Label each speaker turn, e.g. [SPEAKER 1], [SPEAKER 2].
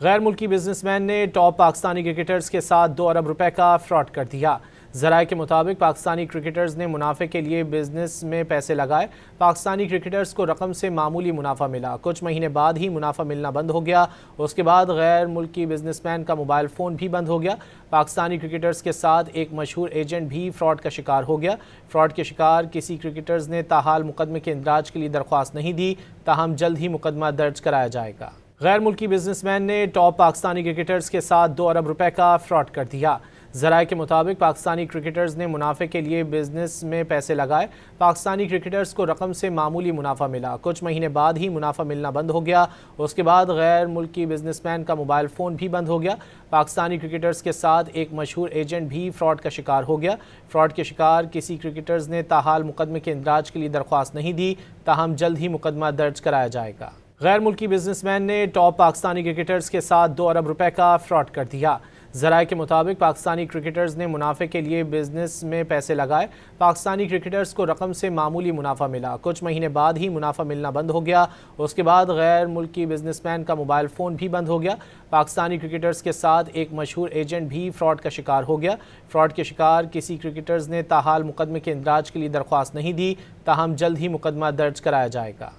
[SPEAKER 1] غیر ملکی business man نے ٹاپ پاکستانی کرکٹرز کے ساتھ 2 ارب روپے کا فراڈ کر دیا۔ ذرائع کے مطابق پاکستانی کرکٹرز نے منافع کے لیے بزنس میں پیسے لگائے۔ پاکستانی کرکٹرز کو رقم سے معمولی منافع ملا، کچھ مہینے بعد ہی منافع ملنا بند ہو گیا۔ اس کے بعد غیر ملکی بزنس مین کا موبائل فون بھی بند ہو گیا۔ پاکستانی کرکٹرز کے ساتھ ایک مشہور ایجنٹ بھی فراڈ کا شکار ہو گیا۔ فراڈ کے شکار کسی کرکٹرز نے تاحال مقدمے کے اندراج کے لیے درخواست نہیں دی، تاہم جلد ہی مقدمہ درج کرایا جائے گا۔ غیر ملکی بزنس مین نے ٹاپ پاکستانی کرکٹرز کے ساتھ 2 ارب روپے کا فراڈ کر دیا۔ ذرائع کے مطابق پاکستانی کرکٹرز نے منافع کے لیے بزنس میں پیسے لگائے۔ پاکستانی کرکٹرز کو رقم سے معمولی منافع ملا، کچھ مہینے بعد ہی منافع ملنا بند ہو گیا۔ اس کے بعد غیر ملکی بزنس مین کا موبائل فون بھی بند ہو گیا۔ پاکستانی کرکٹرز کے ساتھ ایک مشہور ایجنٹ بھی فراڈ کا شکار ہو گیا۔ فراڈ کے شکار کسی کرکٹرز نے تاحال مقدمے کے اندراج کے لیے درخواست نہیں دی، تاہم جلد ہی مقدمہ درج کرایا جائے گا۔ غیر ملکی بزنس مین نے ٹاپ پاکستانی کرکٹرز کے ساتھ 2 ارب روپے کا فراڈ کر دیا۔ ذرائع کے مطابق پاکستانی کرکٹرز نے منافع کے لیے بزنس میں پیسے لگائے۔ پاکستانی کرکٹرز کو رقم سے معمولی منافع ملا، کچھ مہینے بعد ہی منافع ملنا بند ہو گیا۔ اس کے بعد غیر ملکی بزنس مین کا موبائل فون بھی بند ہو گیا۔ پاکستانی کرکٹرز کے ساتھ ایک مشہور ایجنٹ بھی فراڈ کا شکار ہو گیا۔ فراڈ کے شکار کسی کرکٹرز نے تاحال مقدمے کے اندراج کے لیے درخواست نہیں دی، تاہم جلد ہی مقدمہ درج کرایا جائے گا۔